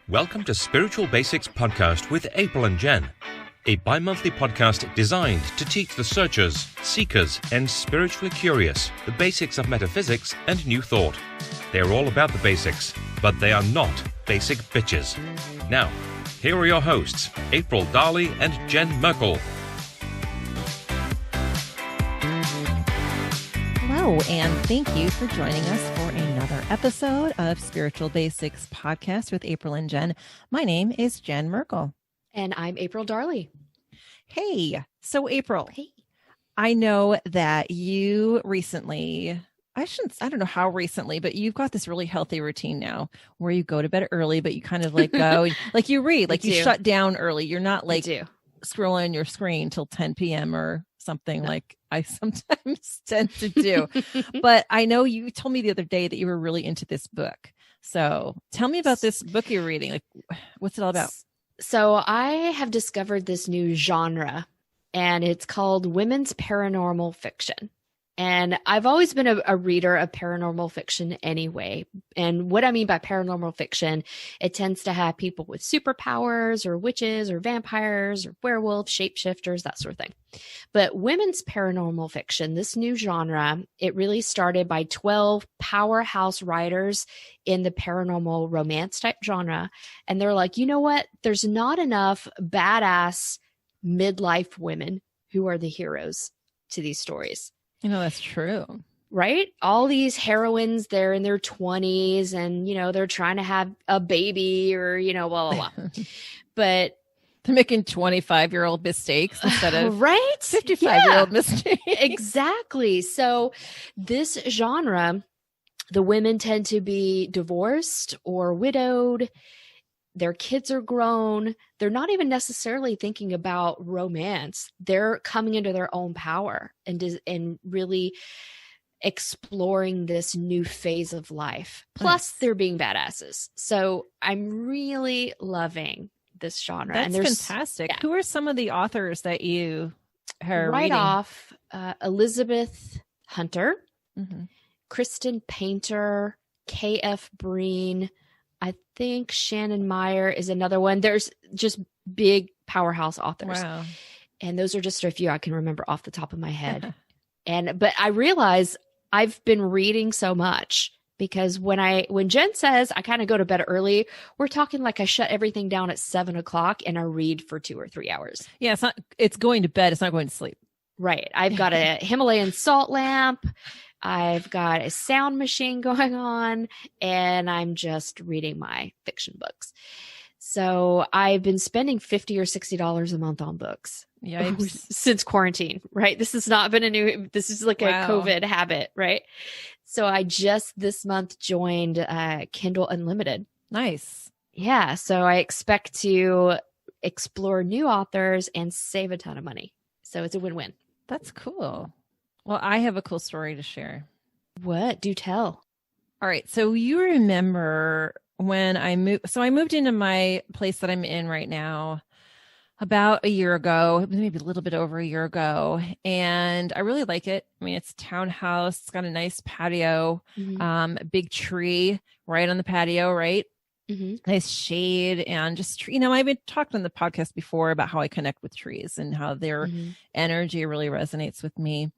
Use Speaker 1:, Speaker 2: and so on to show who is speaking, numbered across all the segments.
Speaker 1: Welcome to Spiritual Basics Podcast with April and Jen, a bi-monthly podcast designed to teach the searchers, seekers, and spiritually curious the basics of metaphysics and new thought. They are all about the basics, but they are not basic bitches. Now, here are your hosts, April Darley and Jen Merkel.
Speaker 2: Hello, and thank you for joining us for another episode of Spiritual Basics Podcast with April and Jen. My name is Jen Merkel.
Speaker 3: And I'm April Darley.
Speaker 2: Hey, so April,
Speaker 3: Hey.
Speaker 2: I know that you recently, I don't know how recently, but you've got this really healthy routine now where you go to bed early, but you kind of like go, like you read, like you shut down early. You're not like scrolling your screen till 10 p.m. or something like I sometimes tend to do. But I know you told me the other day that you were really into this book. So tell me about this book you're reading. Like, what's it all about?
Speaker 3: So I have discovered this new genre, and it's called women's paranormal fiction. And I've always been a reader of paranormal fiction anyway. And what I mean by paranormal fiction, it tends to have people with superpowers or witches or vampires or werewolves, shapeshifters, that sort of thing. But women's paranormal fiction, this new genre, it really started by 12 powerhouse writers in the paranormal romance type genre. And they're like, you know what? There's not enough badass midlife women who are the heroes to these stories.
Speaker 2: You know, that's true.
Speaker 3: Right? All these heroines, they're in their 20s and, they're trying to have a baby or, blah, blah, blah. But
Speaker 2: they're making 25-year-old mistakes instead of 55-year-old mistakes.
Speaker 3: Exactly. So this genre, the women tend to be divorced or widowed. Their kids are grown. They're not even necessarily thinking about romance. They're coming into their own power and really exploring this new phase of life. Plus, they're being badasses. So I'm really loving this genre.
Speaker 2: That's fantastic. Yeah. Who are some of the authors that you are
Speaker 3: right
Speaker 2: reading?
Speaker 3: Off, Elizabeth Hunter, Kristen Painter, K.F. Breen. I think Shannon Meyer is another one. There's just big powerhouse authors.
Speaker 2: Wow.
Speaker 3: And those are just a few I can remember off the top of my head. But I realize I've been reading so much because when Jen says I kind of go to bed early, we're talking like I shut everything down at 7:00 and I read for 2 or 3 hours.
Speaker 2: Yeah. It's going to bed. It's not going to sleep.
Speaker 3: Right. I've got a Himalayan salt lamp. I've got a sound machine going on, and I'm just reading my fiction books. So I've been spending $50 or $60 a month on books since quarantine, right? This has not been this is like a COVID habit, right? So I just this month joined Kindle Unlimited.
Speaker 2: Nice.
Speaker 3: Yeah. So I expect to explore new authors and save a ton of money. So it's a win-win.
Speaker 2: That's cool. Well, I have a cool story to share.
Speaker 3: What? Do tell.
Speaker 2: All right. So you remember when I moved. So I moved into my place that I'm in right now about a year ago, maybe a little bit over a year ago. And I really like it. I mean, it's a townhouse. It's got a nice patio, a big tree right on the patio, right? Nice shade and just, I've been talking on the podcast before about how I connect with trees and how their energy really resonates with me.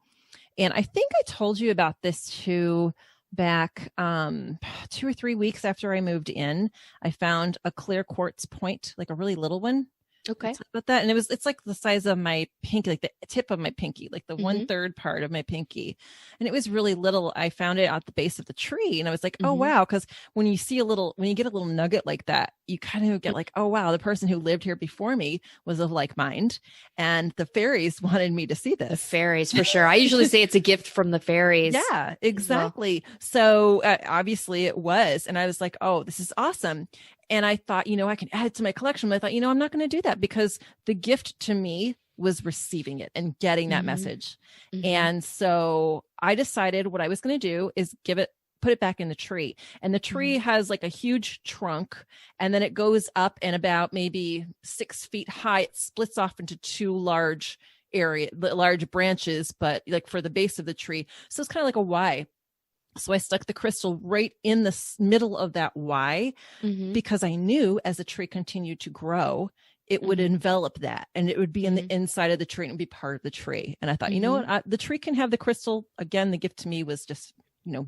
Speaker 2: And I think I told you about this too back 2 or 3 weeks after I moved in. I found a clear quartz point, like a really little one.
Speaker 3: Okay.
Speaker 2: Talk about that. And it's like the size of my pinky, like the tip of my pinky, like the 1/3 part of my pinky. And it was really little. I found it at the base of the tree. And I was like, oh, wow. Because when you get a little nugget like that, you kind of get like, oh, wow, the person who lived here before me was of like mind. And the fairies wanted me to see this.
Speaker 3: The fairies, for sure. I usually say it's a gift from the fairies.
Speaker 2: Yeah, exactly. Well. So obviously it was. And I was like, oh, this is awesome. And I thought, I can add it to my collection. But I thought, I'm not going to do that because the gift to me was receiving it and getting that message. And so I decided what I was going to do is put it back in the tree. And the tree has like a huge trunk, and then it goes up and about maybe 6 feet high. It splits off into two large branches, but like for the base of the tree. So it's kind of like a Y. So I stuck the crystal right in the middle of that Y because I knew as the tree continued to grow, it would envelop that and it would be in the inside of the tree and be part of the tree. And I thought, you know what, the tree can have the crystal. Again, the gift to me was just,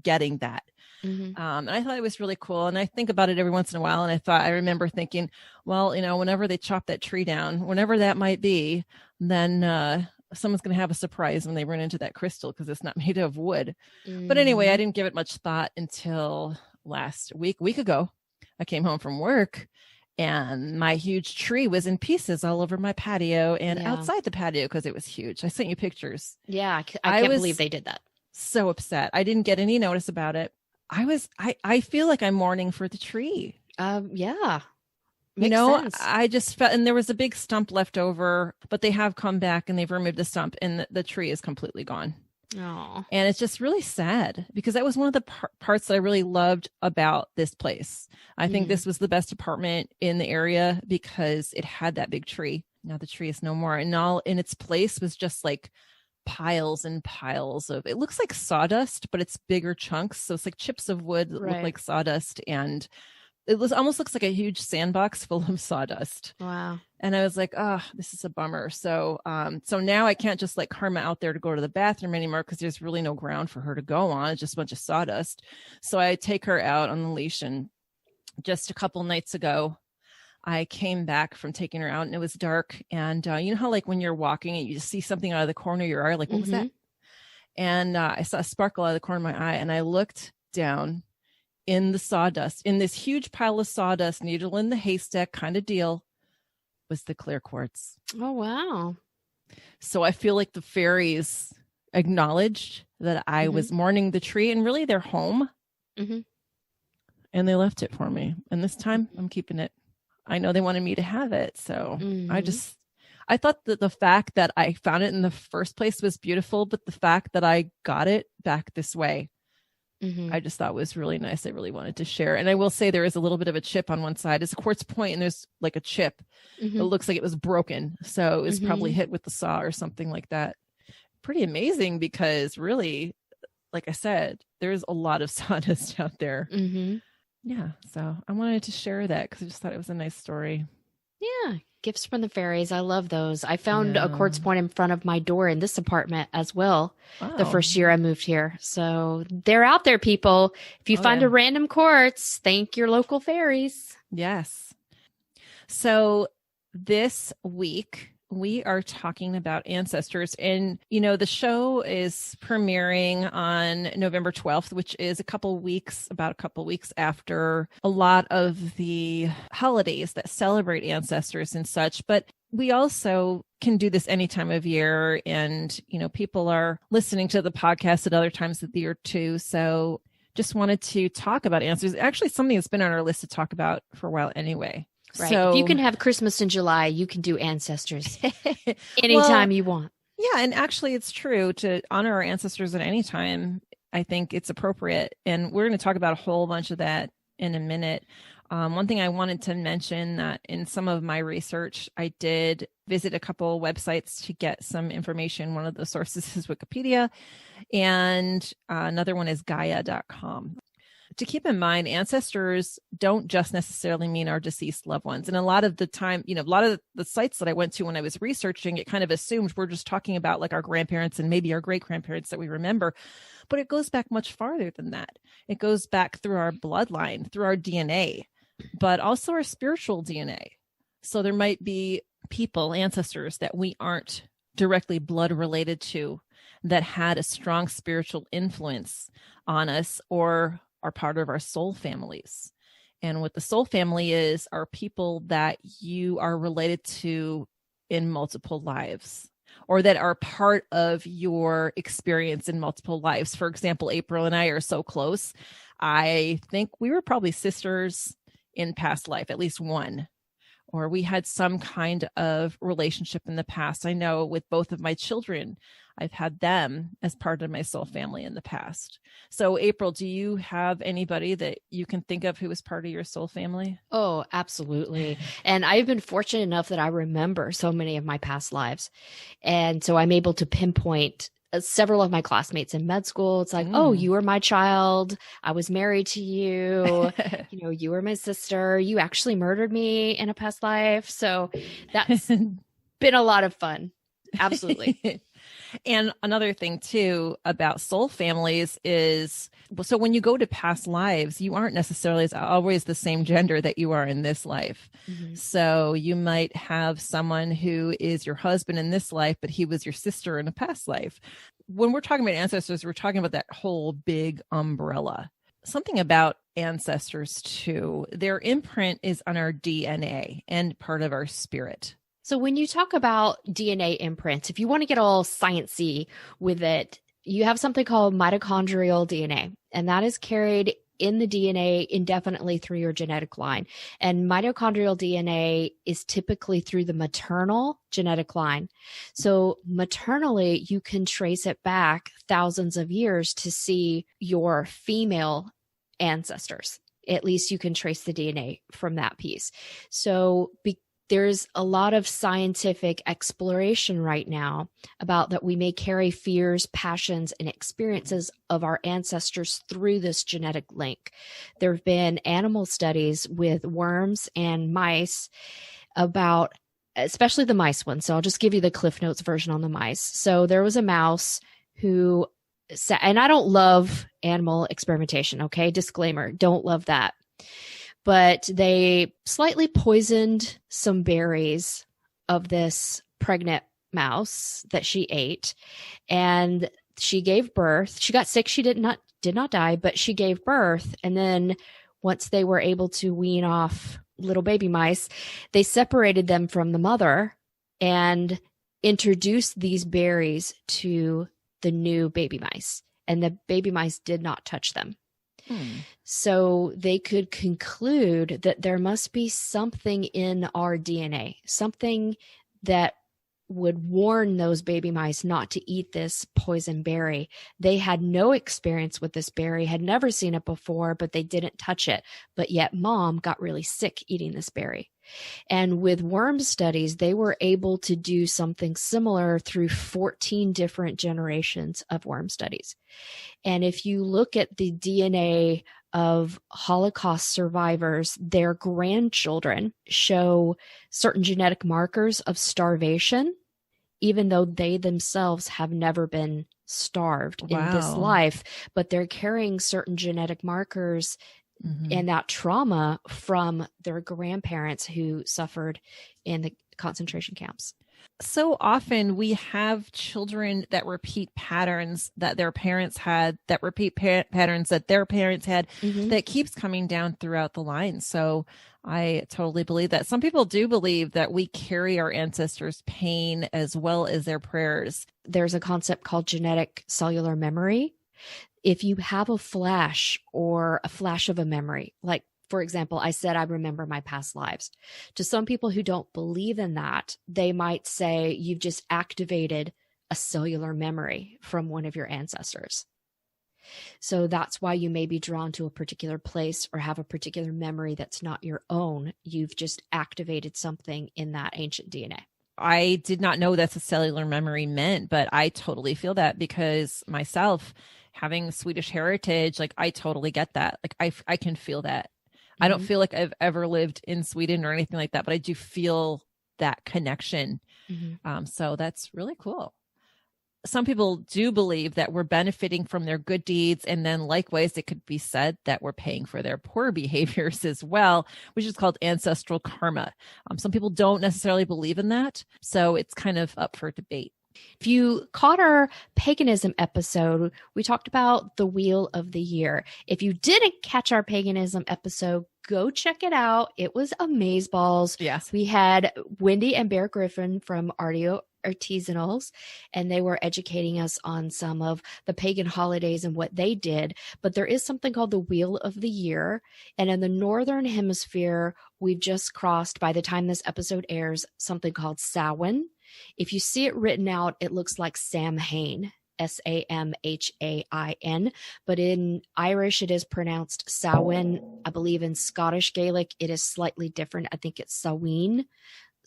Speaker 2: getting that. And I thought it was really cool. And I think about it every once in a while. And I remember thinking, well, whenever they chop that tree down, whenever that might be, then someone's going to have a surprise when they run into that crystal because it's not made of wood. But anyway, I didn't give it much thought until last week ago. I came home from work and my huge tree was in pieces all over my patio and outside the patio because it was huge. I sent you pictures.
Speaker 3: Yeah, I can't believe they did that.
Speaker 2: So upset. I didn't get any notice about it. I feel like I'm mourning for the tree.
Speaker 3: Yeah. Makes sense.
Speaker 2: I just felt, and there was a big stump left over, but they have come back and they've removed the stump and the tree is completely gone.
Speaker 3: Oh.
Speaker 2: And it's just really sad because that was one of the parts that I really loved about this place. I think this was the best apartment in the area because it had that big tree. Now the tree is no more. And all in its place was just like piles and piles of, it looks like sawdust, but it's bigger chunks. So it's like chips of wood that look like sawdust. And it almost looks like a huge sandbox full of sawdust.
Speaker 3: Wow.
Speaker 2: And I was like, oh, this is a bummer. So now I can't just like Karma out there to go to the bathroom anymore because there's really no ground for her to go on. It's just a bunch of sawdust. So I take her out on the leash. And just a couple nights ago, I came back from taking her out and it was dark. And you know how like when you're walking and you just see something out of the corner of your eye, like, what was that? And I saw a sparkle out of the corner of my eye and I looked down in the sawdust, in this huge pile of sawdust, needle in the haystack kind of deal, was the clear quartz.
Speaker 3: Oh, wow.
Speaker 2: So I feel like the fairies acknowledged that I was mourning the tree and really their home. And they left it for me. And this time I'm keeping it. I know they wanted me to have it. So I thought that the fact that I found it in the first place was beautiful, but the fact that I got it back this way, I just thought was really nice. I really wanted to share. And I will say there is a little bit of a chip on one side. It's a quartz point and there's like a chip. It looks like it was broken. So it was probably hit with the saw or something like that. Pretty amazing because really, like I said, there's a lot of sawdust out there. Yeah. So I wanted to share that because I just thought it was a nice story.
Speaker 3: Yeah. Gifts from the fairies. I love those. I found a quartz point in front of my door in this apartment as well. Wow. The first year I moved here. So they're out there, people. If you find a random quartz, thank your local fairies.
Speaker 2: Yes. So this week we are talking about ancestors and, the show is premiering on November 12th, which is about a couple weeks after a lot of the holidays that celebrate ancestors and such. But we also can do this any time of year. And, people are listening to the podcast at other times of the year too. So just wanted to talk about ancestors. Actually, something that's been on our list to talk about for a while anyway.
Speaker 3: Right.
Speaker 2: So,
Speaker 3: if you can have Christmas in July, you can do ancestors anytime you want.
Speaker 2: Yeah. And actually, it's true to honor our ancestors at any time. I think it's appropriate. And we're going to talk about a whole bunch of that in a minute. One thing I wanted to mention that in some of my research, I did visit a couple websites to get some information. One of the sources is Wikipedia, and another one is Gaia.com. To keep in mind, ancestors don't just necessarily mean our deceased loved ones. And a lot of the time, a lot of the sites that I went to when I was researching, it kind of assumed we're just talking about like our grandparents and maybe our great grandparents that we remember. But it goes back much farther than that. It goes back through our bloodline, through our DNA, but also our spiritual DNA. So there might be people, ancestors that we aren't directly blood related to that had a strong spiritual influence on us or are part of our soul families. And what the soul family is are people that you are related to in multiple lives or that are part of your experience in multiple lives. For example, April and I are so close. I think we were probably sisters in past life, at least one, or we had some kind of relationship in the past. I know with both of my children, I've had them as part of my soul family in the past. So April, do you have anybody that you can think of who is part of your soul family?
Speaker 3: Oh, absolutely. And I've been fortunate enough that I remember so many of my past lives. And so I'm able to pinpoint several of my classmates in med school. It's like, oh, you were my child. I was married to you. You were my sister. You actually murdered me in a past life. So that's been a lot of fun. Absolutely.
Speaker 2: And another thing too about soul families is, so when you go to past lives, you aren't necessarily always the same gender that you are in this life. Mm-hmm. So you might have someone who is your husband in this life, but he was your sister in a past life. When we're talking about ancestors, we're talking about that whole big umbrella. Something about ancestors too, their imprint is on our DNA and part of our spirit.
Speaker 3: So when you talk about DNA imprints, if you want to get all sciencey with it, you have something called mitochondrial DNA, and that is carried in the DNA indefinitely through your genetic line. And mitochondrial DNA is typically through the maternal genetic line. So maternally, you can trace it back thousands of years to see your female ancestors. At least you can trace the DNA from that piece. So there's a lot of scientific exploration right now about that we may carry fears, passions, and experiences of our ancestors through this genetic link. There have been animal studies with worms and mice about, especially the mice one. So I'll just give you the Cliff Notes version on the mice. So there was a mouse who, and I don't love animal experimentation, okay? Disclaimer, don't love that. But they slightly poisoned some berries of this pregnant mouse that she ate, and she gave birth. She got sick. She did not die, but she gave birth. And then once they were able to wean off little baby mice, they separated them from the mother and introduced these berries to the new baby mice. And the baby mice did not touch them. So they could conclude that there must be something in our DNA, something that would warn those baby mice not to eat this poison berry. They had no experience with this berry, had never seen it before, but they didn't touch it. But yet mom got really sick eating this berry. And with worm studies, they were able to do something similar through 14 different generations of worm studies. And if you look at the DNA of Holocaust survivors, their grandchildren show certain genetic markers of starvation, even though they themselves have never been starved in this life, but they're carrying certain genetic markers and that trauma from their grandparents who suffered in the concentration camps.
Speaker 2: So often we have children that repeat patterns that their parents had, that repeat patterns that their parents had, that keeps coming down throughout the line. So I totally believe that. Some people do believe that we carry our ancestors' pain as well as their prayers.
Speaker 3: There's a concept called genetic cellular memory. If you have a flash or a flash of a memory, like, for example, I said, I remember my past lives. To some people who don't believe in that, they might say you've just activated a cellular memory from one of your ancestors. So that's why you may be drawn to a particular place or have a particular memory that's not your own. You've just activated something in that ancient DNA.
Speaker 2: I did not know that's a cellular memory meant, but I totally feel that because myself, having Swedish heritage, like I totally get that. Like I can feel that. I don't feel like I've ever lived in Sweden or anything like that, but I do feel that connection. So that's really cool. Some people do believe that we're benefiting from their good deeds. And then likewise, it could be said that we're paying for their poor behaviors as well, which is called ancestral karma. Some people don't necessarily believe in that. So it's kind of up for debate.
Speaker 3: If you caught our paganism episode, we talked about the Wheel of the Year. If you didn't catch our paganism episode, go check it out. It was amazeballs.
Speaker 2: Yes.
Speaker 3: We had Wendy and Bear Griffin from Ardeo Artisanals, and they were educating us on some of the pagan holidays and what they did. But there is something called the Wheel of the Year. And in the Northern Hemisphere, we've just crossed, by the time this episode airs, something called Samhain. If you see it written out, it looks like Samhain, Samhain, but in Irish, it is pronounced Samhain. I believe in Scottish Gaelic, it is slightly different. I think it's Samhain.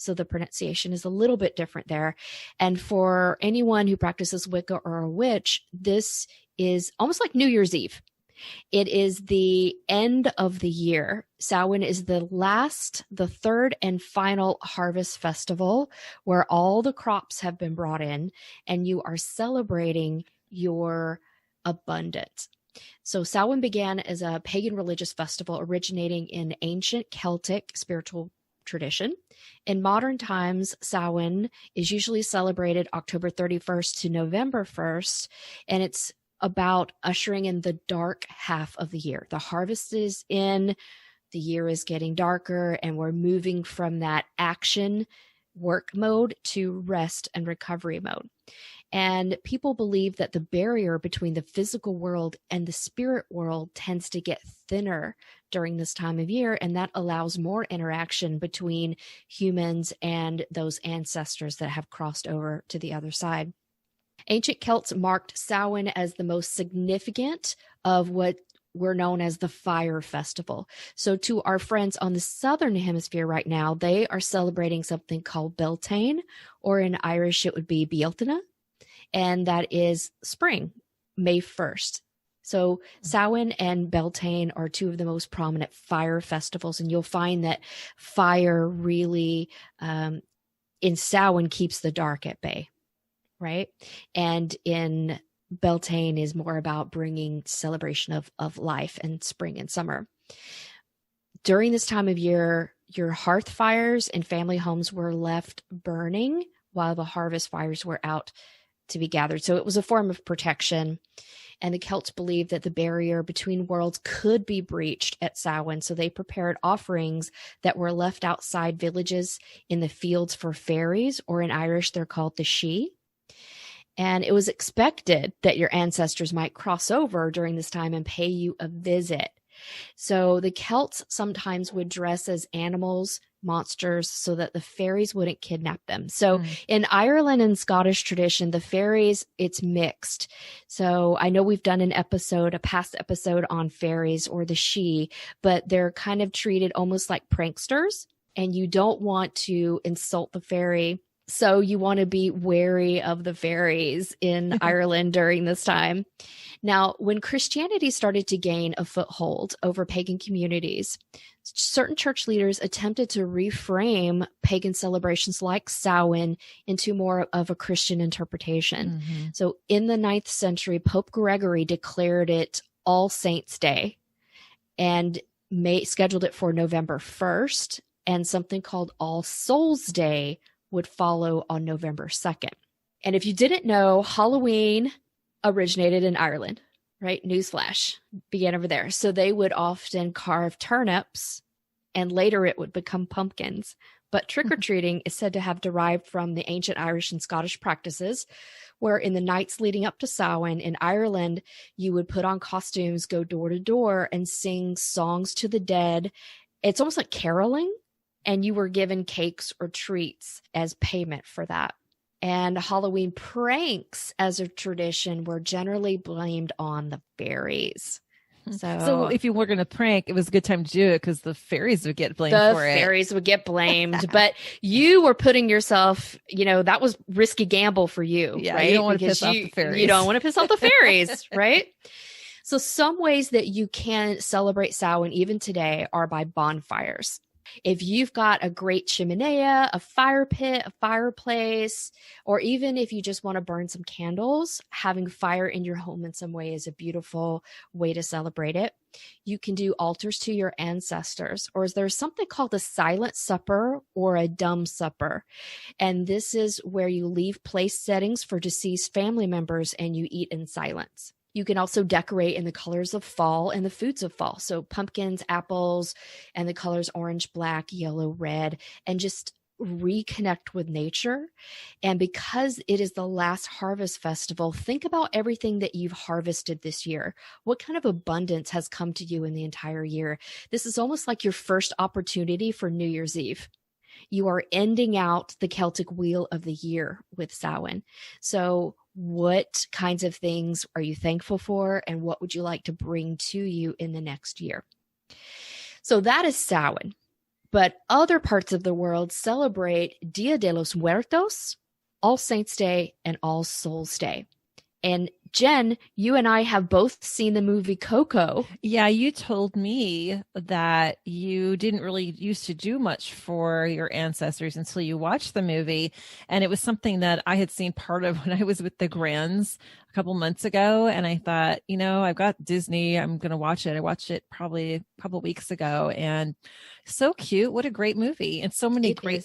Speaker 3: So the pronunciation is a little bit different there. And for anyone who practices Wicca or a witch, this is almost like New Year's Eve. It is the end of the year. Samhain is the third and final harvest festival where all the crops have been brought in and you are celebrating your abundance. So Samhain began as a pagan religious festival originating in ancient Celtic spiritual tradition. In modern times, Samhain is usually celebrated October 31st to November 1st, and it's about ushering in the dark half of the year. The harvest is in, the year is getting darker, and we're moving from that action work mode to rest and recovery mode. And people believe that the barrier between the physical world and the spirit world tends to get thinner during this time of year, and that allows more interaction between humans and those ancestors that have crossed over to the other side. Ancient Celts marked Samhain as the most significant of what were known as the fire festival. So to our friends on the southern hemisphere right now, they are celebrating something called Beltane, or in Irish it would be Bealtaine, and that is spring, May 1st. So Samhain and Beltane are two of the most prominent fire festivals, and you'll find that fire really in Samhain keeps the dark at bay, right? And in Beltane is more about bringing celebration of life and spring and summer. During this time of year, your hearth fires in family homes were left burning while the harvest fires were out to be gathered. So it was a form of protection. And the Celts believed that the barrier between worlds could be breached at Samhain. So they prepared offerings that were left outside villages in the fields for fairies, or in Irish, they're called the Sidhe. And it was expected that your ancestors might cross over during this time and pay you a visit. So the Celts sometimes would dress as animals, monsters, so that the fairies wouldn't kidnap them. So in Ireland and Scottish tradition, the fairies, it's mixed. So I know we've done a past episode on fairies or the Sidhe, but they're kind of treated almost like pranksters, and you don't want to insult the fairy. So you want to be wary of the fairies in Ireland during this time. Now, when Christianity started to gain a foothold over pagan communities, certain church leaders attempted to reframe pagan celebrations like Samhain into more of a Christian interpretation. Mm-hmm. So in the 9th century, Pope Gregory declared it All Saints' Day and scheduled it for November 1st, and something called All Souls' Day would follow on November 2nd. And if you didn't know, Halloween originated in Ireland, right? Newsflash, began over there. So they would often carve turnips, and later it would become pumpkins. But trick-or-treating is said to have derived from the ancient Irish and Scottish practices, where in the nights leading up to Samhain in Ireland, you would put on costumes, go door to door, and sing songs to the dead. It's almost like caroling, and you were given cakes or treats as payment for that. And Halloween pranks as a tradition were generally blamed on the fairies.
Speaker 2: So if you were going to prank, it was a good time to do it because the fairies would get blamed for it.
Speaker 3: The fairies would get blamed, but you were putting yourself, that was risky gamble for you, right?
Speaker 2: You don't want to piss off the fairies.
Speaker 3: You don't want to piss off the fairies, right? So some ways that you can celebrate Samhain even today are by bonfires. If you've got a great chimenea, a fire pit, a fireplace, or even if you just want to burn some candles, having fire in your home in some way is a beautiful way to celebrate it. You can do altars to your ancestors, or there's something called a silent supper or a dumb supper. And this is where you leave place settings for deceased family members and you eat in silence. You can also decorate in the colors of fall and the foods of fall. So pumpkins, apples, and the colors orange, black, yellow, red, and just reconnect with nature. And because it is the last harvest festival, think about everything that you've harvested this year. What kind of abundance has come to you in the entire year? This is almost like your first opportunity for New Year's Eve. You are ending out the Celtic wheel of the year with Samhain. So what kinds of things are you thankful for, and what would you like to bring to you in the next year? So that is Samhain. But other parts of the world celebrate Dia de los Muertos, All Saints' Day, and All Souls' Day. And Jen, you and I have both seen the movie Coco.
Speaker 2: Yeah, you told me that you didn't really used to do much for your ancestors until you watched the movie. And it was something that I had seen part of when I was with the Grands a couple months ago. And I thought, I've got Disney. I'm going to watch it. I watched it probably a couple weeks ago, and so cute. What a great movie. And so many great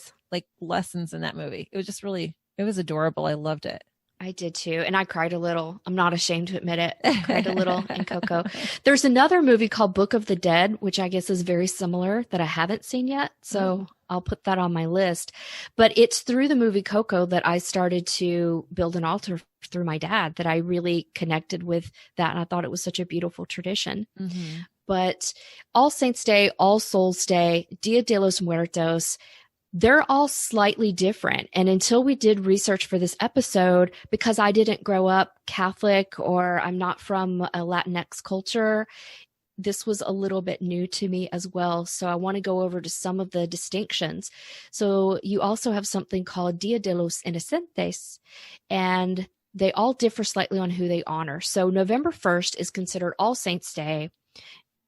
Speaker 2: lessons in that movie. It was just it was adorable. I loved it.
Speaker 3: I did too. And I cried a little. I'm not ashamed to admit it. I cried a little in Coco. There's another movie called Book of the Dead, which I guess is very similar, that I haven't seen yet. So I'll put that on my list. But it's through the movie Coco that I started to build an altar through my dad, that I really connected with that. And I thought it was such a beautiful tradition.
Speaker 2: Mm-hmm.
Speaker 3: But All Saints' Day, All Souls' Day, Dia de los Muertos, they're all slightly different. And until we did research for this episode, because I didn't grow up Catholic or I'm not from a Latinx culture, this was a little bit new to me as well. So I want to go over to some of the distinctions. So you also have something called Dia de los Inocentes, and they all differ slightly on who they honor. So November 1st is considered All Saints' Day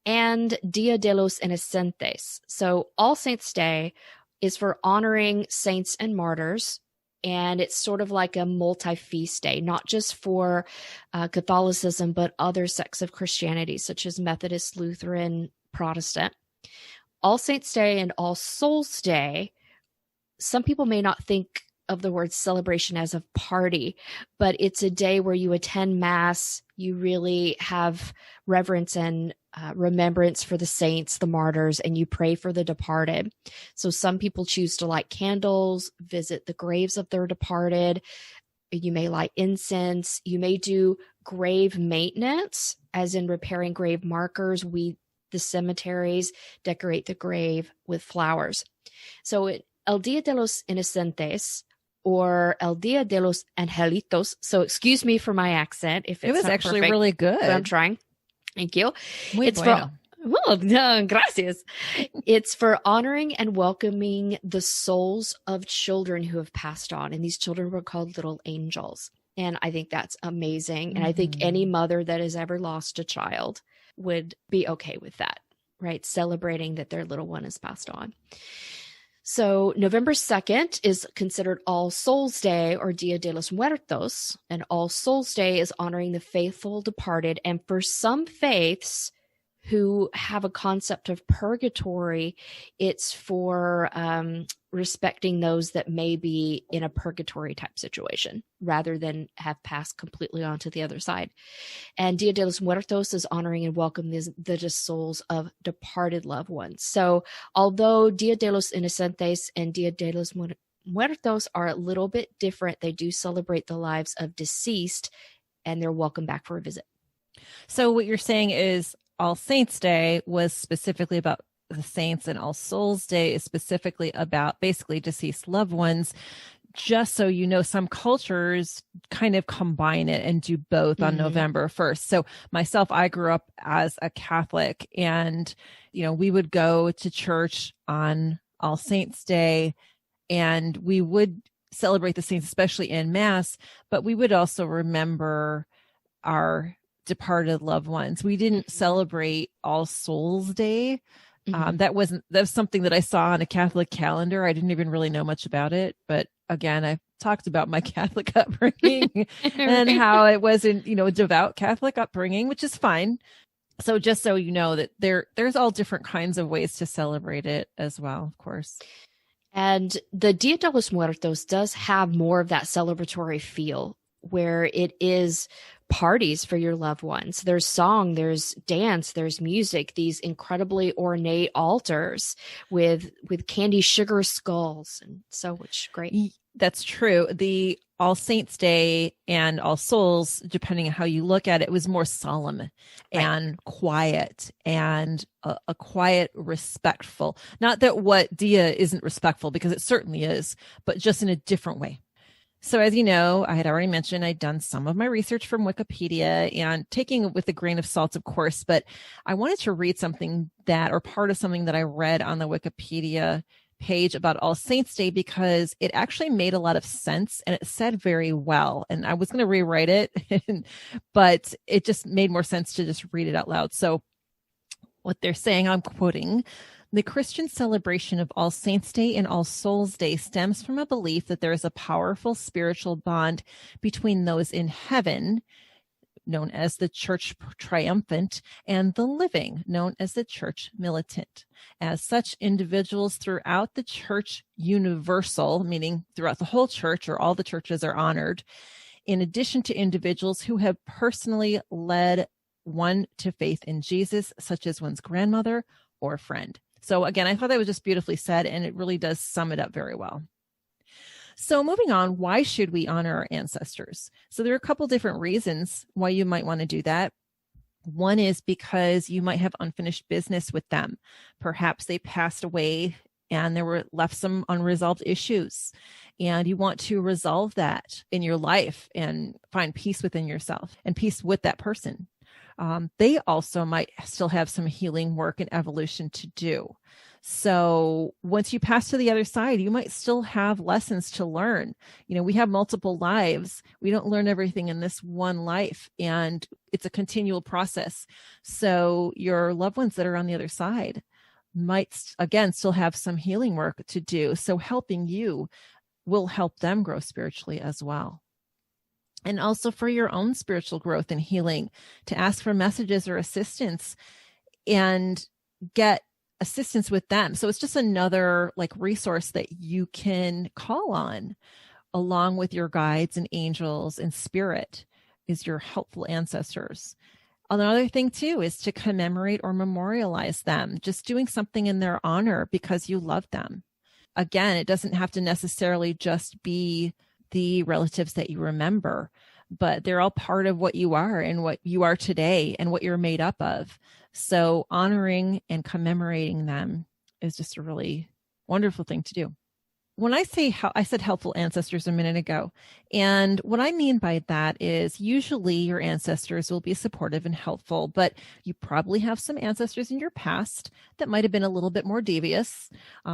Speaker 3: and Dia de los Inocentes. So All Saints' Day is for honoring saints and martyrs. And it's sort of like a multi-feast day, not just for Catholicism, but other sects of Christianity, such as Methodist, Lutheran, Protestant. All Saints' Day and All Souls' Day, some people may not think of the word celebration as a party, but it's a day where you attend Mass, you really have reverence and remembrance for the saints, the martyrs, and you pray for the departed. So some people choose to light candles, visit the graves of their departed. You may light incense. You may do grave maintenance, as in repairing grave markers. The cemeteries, decorate the grave with flowers. So El Dia de los Inocentes, or El Dia de los Angelitos. So excuse me for my accent if it's
Speaker 2: It was
Speaker 3: not
Speaker 2: actually
Speaker 3: perfect,
Speaker 2: really good.
Speaker 3: but I'm trying. Thank you.
Speaker 2: Muy bueno.
Speaker 3: Gracias. It's for honoring and welcoming the souls of children who have passed on. And these children were called little angels. And I think that's amazing. And I think any mother that has ever lost a child would be okay with that, right? Celebrating that their little one has passed on. So November 2nd is considered All Souls' Day, or Dia de los Muertos, and All Souls' Day is honoring the faithful departed. And for some faiths who have a concept of purgatory, it's for respecting those that may be in a purgatory type situation rather than have passed completely on to the other side. And Dia de los Muertos is honoring and welcoming the souls of departed loved ones. So although Dia de los Inocentes and Dia de los Muertos are a little bit different, they do celebrate the lives of deceased, and they're welcome back for a visit.
Speaker 2: So what you're saying is All Saints' Day was specifically about the saints, and All Souls' Day is specifically about basically deceased loved ones. Just so you know, some cultures kind of combine it and do both on November 1st. So myself, I grew up as a Catholic, and, we would go to church on All Saints' Day, and we would celebrate the saints, especially in Mass, but we would also remember our departed loved ones. We didn't celebrate All Souls' Day. That was something that I saw on a Catholic calendar. I didn't even really know much about it, but again, I've talked about my Catholic upbringing and how it wasn't, a devout Catholic upbringing, which is fine. So just so you know that there's all different kinds of ways to celebrate it as well, of course.
Speaker 3: And the Dia de los Muertos does have more of that celebratory feel, where it is parties for your loved ones. There's song, there's dance, there's music, these incredibly ornate altars with candy sugar skulls and so much great.
Speaker 2: That's true. The All Saints' Day and All Souls, depending on how you look at it, was more solemn and quiet, and a quiet, respectful. Not that what Dia isn't respectful, because it certainly is, but just in a different way. So as you know, I had already mentioned I'd done some of my research from Wikipedia and taking it with a grain of salt, of course, but I wanted to read something that, or part of something that I read on the Wikipedia page about All Saints Day, because it actually made a lot of sense and it said very well. And I was going to rewrite it, but it just made more sense to just read it out loud. So what they're saying, I'm quoting: the Christian celebration of All Saints Day and All Souls Day stems from a belief that there is a powerful spiritual bond between those in heaven, known as the church triumphant, and the living, known as the church militant. As such, individuals throughout the church universal, meaning throughout the whole church or all the churches, are honored, in addition to individuals who have personally led one to faith in Jesus, such as one's grandmother or friend. So again, I thought that was just beautifully said, and it really does sum it up very well. So moving on, why should we honor our ancestors? So there are a couple different reasons why you might want to do that. One is because you might have unfinished business with them. Perhaps they passed away and there were left some unresolved issues, and you want to resolve that in your life and find peace within yourself and peace with that person. They also might still have some healing work and evolution to do. So once you pass to the other side, you might still have lessons to learn. You know, we have multiple lives. We don't learn everything in this one life, and it's a continual process. So your loved ones that are on the other side might, again, still have some healing work to do. So helping you will help them grow spiritually as well. And also for your own spiritual growth and healing, to ask for messages or assistance and get assistance with them. So it's just another like resource that you can call on along with your guides and angels and spirit, is your helpful ancestors. Another thing too is to commemorate or memorialize them, just doing something in their honor because you love them. Again, it doesn't have to necessarily just be the relatives that you remember, but they're all part of what you are and what you are today and what you're made up of. So honoring and commemorating them is just a really wonderful thing to do. When I say I said helpful ancestors a minute ago, and what I mean by that is usually your ancestors will be supportive and helpful, but you probably have some ancestors in your past that might have been a little bit more devious,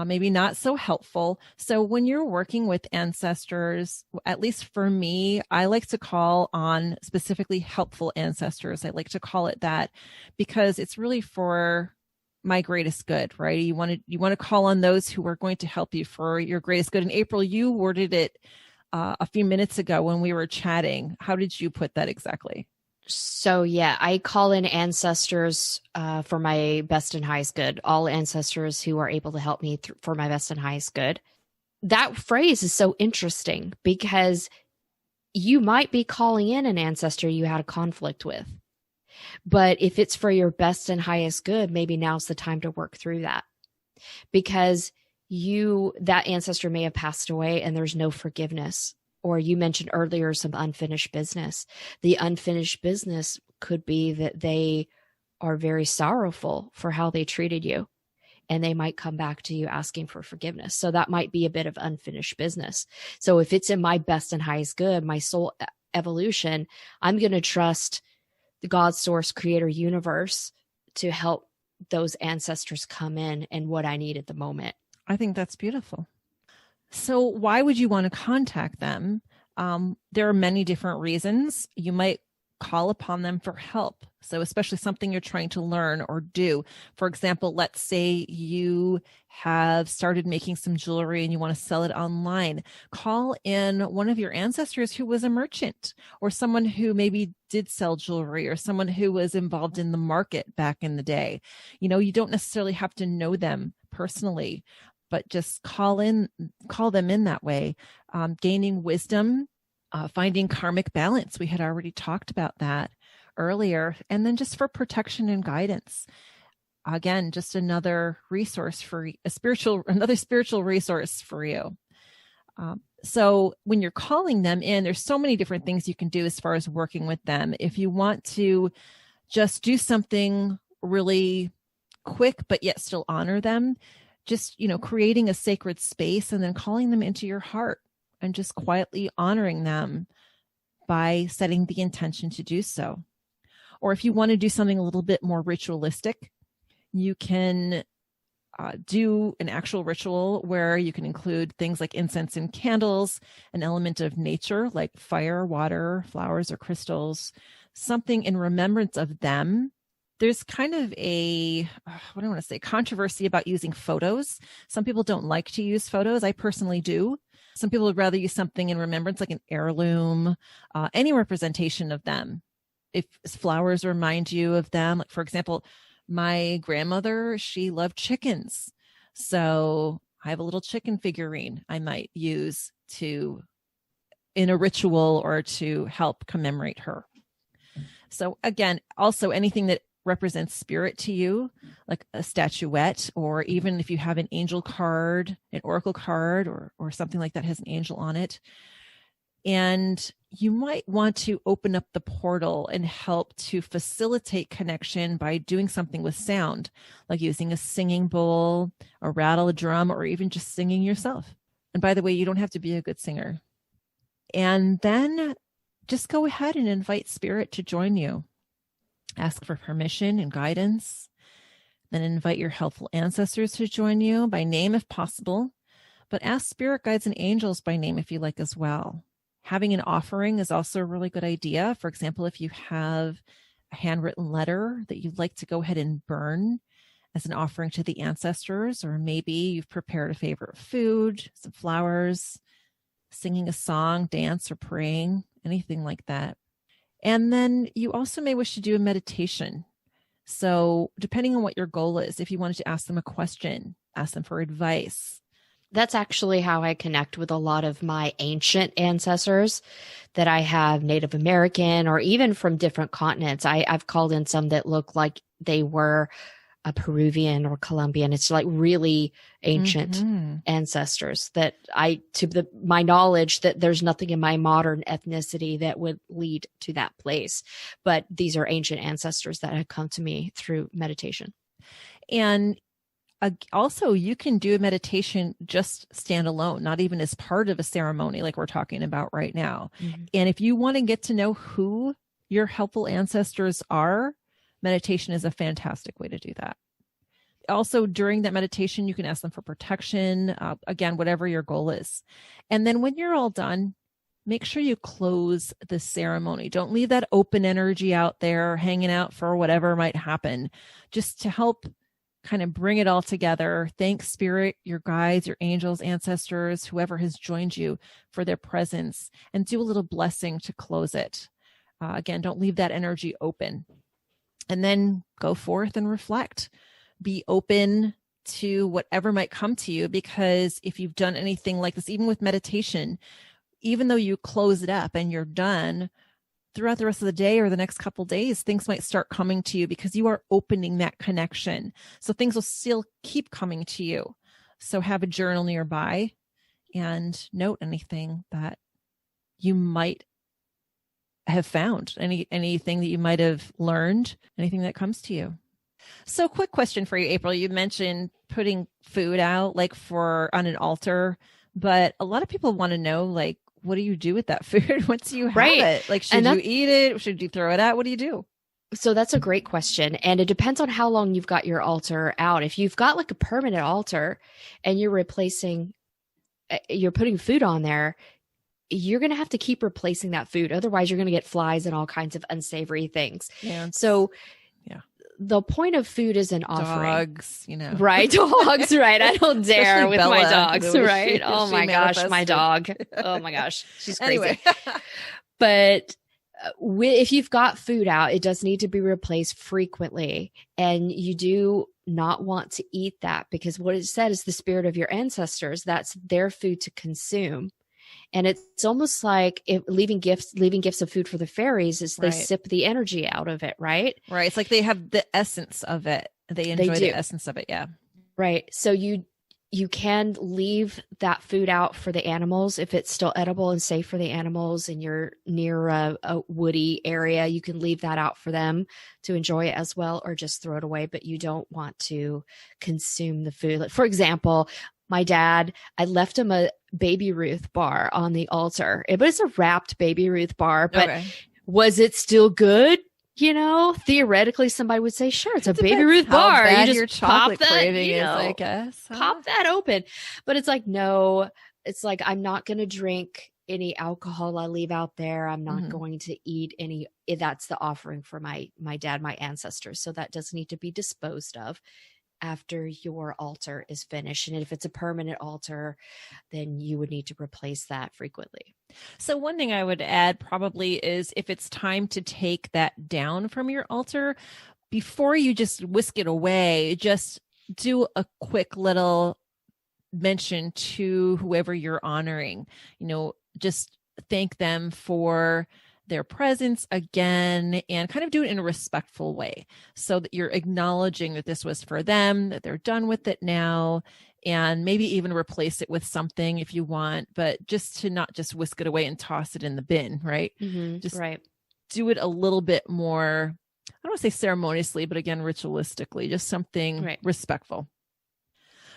Speaker 2: maybe not so helpful. So when you're working with ancestors, at least for me, I like to call on specifically helpful ancestors. I like to call it that because it's really for my greatest good, right? You want to call on those who are going to help you for your greatest good. And April, you worded it a few minutes ago when we were chatting. How did you put that exactly?
Speaker 3: So yeah, I call in ancestors for my best and highest good. All ancestors who are able to help me for my best and highest good. That phrase is so interesting because you might be calling in an ancestor you had a conflict with. But if it's for your best and highest good, maybe now's the time to work through that, because that ancestor may have passed away and there's no forgiveness. Or you mentioned earlier some unfinished business. The unfinished business could be that they are very sorrowful for how they treated you, and they might come back to you asking for forgiveness. So that might be a bit of unfinished business. So if it's in my best and highest good, my soul evolution, I'm going to trust the God, source, creator, universe to help those ancestors come in and what I need at the moment.
Speaker 2: I think that's beautiful. So why would you want to contact them? There are many different reasons. You might call upon them for help. So especially something you're trying to learn or do. For example, let's say you have started making some jewelry and you want to sell it online. Call in one of your ancestors who was a merchant, or someone who maybe did sell jewelry, or someone who was involved in the market back in the day. You know, you don't necessarily have to know them personally, but just call them in that way. Gaining wisdom, finding karmic balance. We had already talked about that earlier. And then just for protection and guidance. Again, just another resource for another spiritual resource for you. So when you're calling them in, there's so many different things you can do as far as working with them. If you want to just do something really quick, but yet still honor them, just, creating a sacred space and then calling them into your heart and just quietly honoring them by setting the intention to do so. Or if you want to do something a little bit more ritualistic, you can do an actual ritual where you can include things like incense and candles, an element of nature like fire, water, flowers, or crystals, something in remembrance of them. There's kind of a, what do I want to say, controversy about using photos. Some people don't like to use photos. I personally do. Some people would rather use something in remembrance, like an heirloom, any representation of them. If flowers remind you of them, like for example, my grandmother, she loved chickens. So I have a little chicken figurine I might use in a ritual or to help commemorate her. So again, also anything that represents spirit to you, like a statuette, or even if you have an angel card, an oracle card, or something like that has an angel on it. And you might want to open up the portal and help to facilitate connection by doing something with sound, like using a singing bowl, a rattle, a drum, or even just singing yourself. And by the way, you don't have to be a good singer. And then just go ahead and invite spirit to join you. Ask for permission and guidance. Then invite your helpful ancestors to join you by name if possible, but ask spirit guides and angels by name if you like as well. Having an offering is also a really good idea. For example, if you have a handwritten letter that you'd like to go ahead and burn as an offering to the ancestors, or maybe you've prepared a favorite food, some flowers, singing a song, dance, or praying, anything like that. And then you also may wish to do a meditation. So depending on what your goal is, if you wanted to ask them a question, ask them for advice.
Speaker 3: That's actually how I connect with a lot of my ancient ancestors that I have, Native American or even from different continents. I've called in some that look like they were a Peruvian or Colombian. It's like really ancient ancestors that my knowledge that there's nothing in my modern ethnicity that would lead to that place. But these are ancient ancestors that have come to me through meditation.
Speaker 2: And also, you can do a meditation just stand alone, not even as part of a ceremony like we're talking about right now. Mm-hmm. And if you want to get to know who your helpful ancestors are, meditation is a fantastic way to do that. Also, during that meditation, you can ask them for protection, again, whatever your goal is. And then when you're all done, make sure you close the ceremony. Don't leave that open energy out there hanging out for whatever might happen, just to help kind of bring it all together. Thank spirit, your guides, your angels, ancestors, whoever has joined you for their presence, and do a little blessing to close it. Again, don't leave that energy open. And then go forth and reflect. Be open to whatever might come to you, because if you've done anything like this, even with meditation, even though you close it up and you're done, throughout the rest of the day or the next couple of days, things might start coming to you because you are opening that connection. So things will still keep coming to you. So have a journal nearby and note anything that you might have found, anything that you might have learned, anything that comes to you. So quick question for you, April. You mentioned putting food out like on an altar, but a lot of people want to know, like, what do you do with that food once you have it? Like, should you eat it? Should you throw it out? What do you do?
Speaker 3: So that's a great question. And it depends on how long you've got your altar out. If you've got like a permanent altar and you're putting food on there, you're going to have to keep replacing that food. Otherwise, you're going to get flies and all kinds of unsavory things. Yeah. So the point of food is an offering.
Speaker 2: Dogs,
Speaker 3: Right? Dogs, right? I don't dare with Bella, my dogs, right? Oh my gosh, my dog. Oh my gosh, she's crazy. Anyway. But if you've got food out, it does need to be replaced frequently. And you do not want to eat that, because what it said is the spirit of your ancestors, that's their food to consume. And it's almost like leaving gifts of food for the fairies is they sip the energy out of it, right?
Speaker 2: Right. It's like they have the essence of it. They enjoy the essence of it. Yeah.
Speaker 3: Right. So you can leave that food out for the animals if it's still edible and safe for the animals and you're near a woody area. You can leave that out for them to enjoy it as well, or just throw it away, but you don't want to consume the food. Like, for example, my dad, I left him a Baby Ruth bar on the altar. It was a wrapped Baby Ruth bar, but
Speaker 2: Okay.
Speaker 3: was it still good? You know, theoretically, somebody would say, sure, it's a Baby Ruth
Speaker 2: How
Speaker 3: bar.
Speaker 2: bad
Speaker 3: You
Speaker 2: your
Speaker 3: just pop
Speaker 2: chocolate
Speaker 3: that,
Speaker 2: craving
Speaker 3: you
Speaker 2: is,
Speaker 3: know,
Speaker 2: I guess.
Speaker 3: pop that open. But it's like, no, it's like, I'm not going to drink any alcohol I leave out there. I'm not going to eat any. That's the offering for my dad, my ancestors. So that does need to be disposed of after your altar is finished. And if it's a permanent altar, then you would need to replace that frequently.
Speaker 2: So one thing I would add probably is if it's time to take that down from your altar, before you just whisk it away, just do a quick little mention to whoever you're honoring. You know, just thank them for their presence again, and kind of do it in a respectful way so that you're acknowledging that this was for them, that they're done with it now, and maybe even replace it with something if you want, but just to not just whisk it away and toss it in the bin, right? Just do it a little bit more, I don't want to say ceremoniously, but again, ritualistically, just something respectful.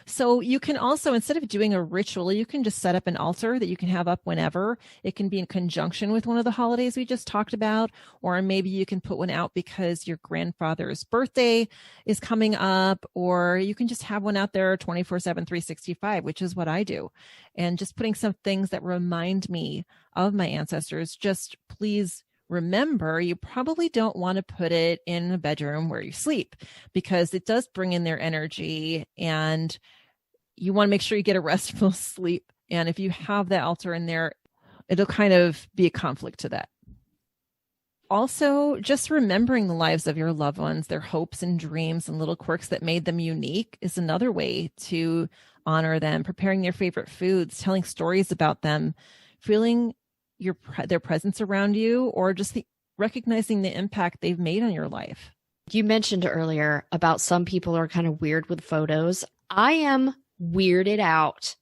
Speaker 2: So you can also, instead of doing a ritual, you can just set up an altar that you can have up whenever. It can be in conjunction with one of the holidays we just talked about, or maybe you can put one out because your grandfather's birthday is coming up, or you can just have one out there 24/7, 365, which is what I do. And just putting some things that remind me of my ancestors. Just please remember, you probably don't want to put it in a bedroom where you sleep, because it does bring in their energy, and you want to make sure you get a restful sleep. And if you have that altar in there, it'll kind of be a conflict to that. Also, just remembering the lives of your loved ones, their hopes and dreams and little quirks that made them unique is another way to honor them. Preparing their favorite foods, telling stories about them, feeling their presence around you, or just recognizing the impact they've made on your life.
Speaker 3: You mentioned earlier about some people are kind of weird with photos. I am weirded out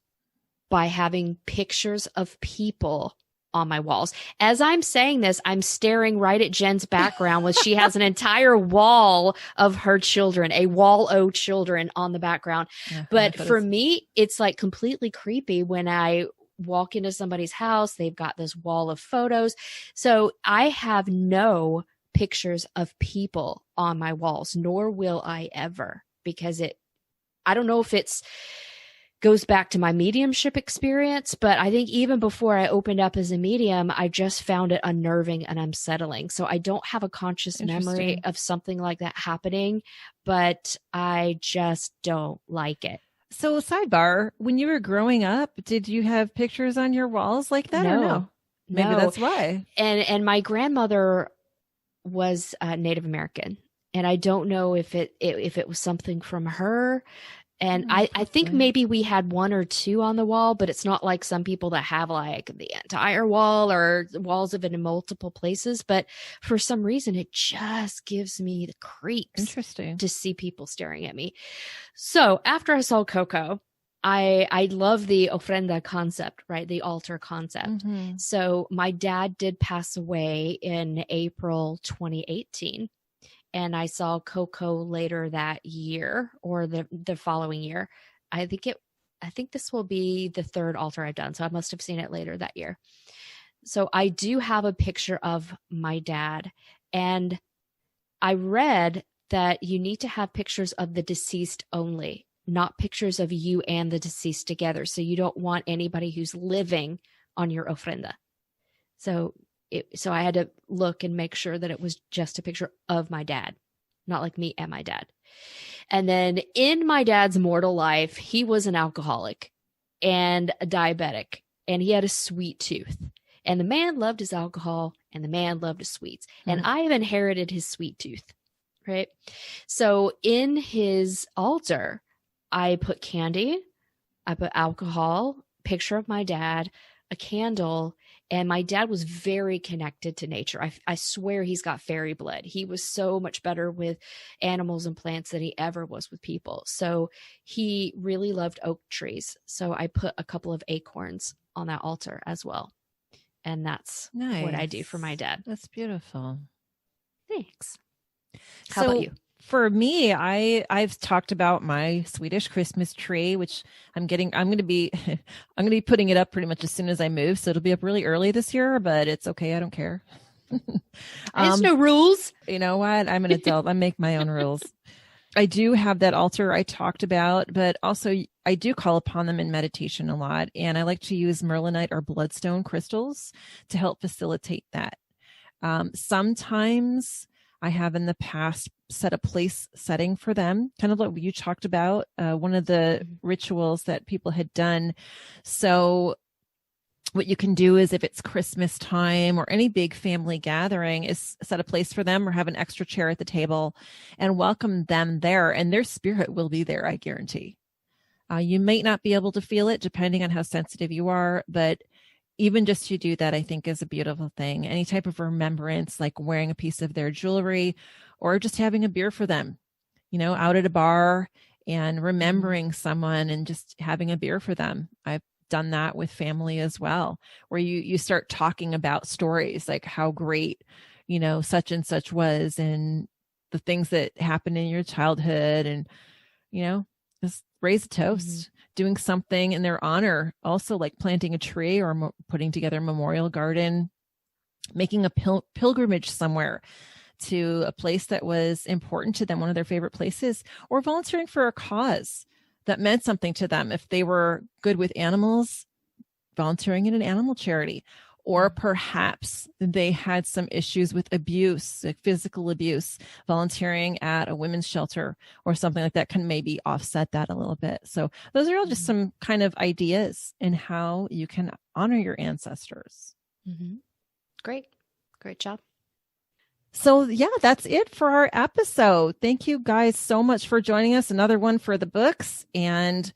Speaker 3: by having pictures of people on my walls. As I'm saying this, I'm staring right at Jen's background, where she has an entire wall of her children, a wall of children on the background. But for me, it's like completely creepy when I walk into somebody's house, they've got this wall of photos. So I have no pictures of people on my walls, nor will I ever, because I don't know if it's goes back to my mediumship experience, but I think even before I opened up as a medium, I just found it unnerving and unsettling. So I don't have a conscious memory of something like that happening, but I just don't like it.
Speaker 2: So sidebar, when you were growing up, did you have pictures on your walls like that or no? Maybe that's why.
Speaker 3: And my grandmother was Native American, and I don't know if it was something from her. And I think maybe we had one or two on the wall, but it's not like some people that have like the entire wall or walls of it in multiple places. But for some reason, it just gives me the creeps.
Speaker 2: Interesting.
Speaker 3: To see people staring at me. So after I saw Coco, I love the ofrenda concept, right? The altar concept. So my dad did pass away in April 2018. And I saw Coco later that year, or the following year. I think this will be the third altar I've done. So I must have seen it later that year. So I do have a picture of my dad. And I read that you need to have pictures of the deceased only, not pictures of you and the deceased together. So you don't want anybody who's living on your ofrenda. So I had to look and make sure that it was just a picture of my dad, not like me and my dad. And then in my dad's mortal life, he was an alcoholic and a diabetic, and he had a sweet tooth. And the man loved his alcohol, and the man loved his sweets. And I have inherited his sweet tooth, right? So in his altar, I put candy, I put alcohol, picture of my dad, a candle. And my dad was very connected to nature. I swear he's got fairy blood. He was so much better with animals and plants than he ever was with people. So he really loved oak trees. So I put a couple of acorns on that altar as well. And that's what I do for my dad.
Speaker 2: That's beautiful.
Speaker 3: Thanks. How about you?
Speaker 2: for me, I've talked about my Swedish Christmas tree, which I'm going to be putting it up pretty much as soon as I move. So it'll be up really early this year, but it's okay. I don't care.
Speaker 3: There's no rules.
Speaker 2: You know what? I'm an adult. I make my own rules. I do have that altar I talked about, but also I do call upon them in meditation a lot. And I like to use merlinite or bloodstone crystals to help facilitate that. Sometimes I have in the past set a place setting for them, kind of like what you talked about, one of the rituals that people had done. So what you can do is if it's Christmas time or any big family gathering is set a place for them or have an extra chair at the table and welcome them there, and their spirit will be there, I guarantee. You might not be able to feel it depending on how sensitive you are, but even just to do that, I think is a beautiful thing. Any type of remembrance, like wearing a piece of their jewelry or just having a beer for them, out at a bar and remembering someone and just having a beer for them. I've done that with family as well, where you start talking about stories like how great, such and such was and the things that happened in your childhood and, just raise a toast, doing something in their honor, also like planting a tree or putting together a memorial garden, making a pilgrimage somewhere to a place that was important to them, one of their favorite places, or volunteering for a cause that meant something to them. If they were good with animals, volunteering in an animal charity, or perhaps they had some issues with abuse, like physical abuse, volunteering at a women's shelter or something like that can maybe offset that a little bit. So those are all just some kind of ideas in how you can honor your ancestors.
Speaker 3: Great job.
Speaker 2: So yeah, that's it for our episode. Thank you guys so much for joining us. Another one for the books. And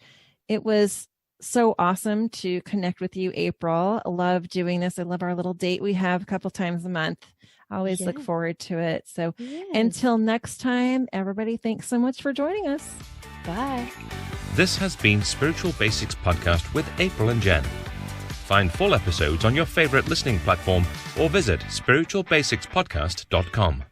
Speaker 2: it was so awesome to connect with you, April. I love doing this. I love our little date we have a couple times a month. I always look forward to it. So until next time, everybody, thanks so much for joining us.
Speaker 3: Bye.
Speaker 1: This has been Spiritual Basics Podcast with April and Jen. Find full episodes on your favorite listening platform or visit spiritualbasicspodcast.com.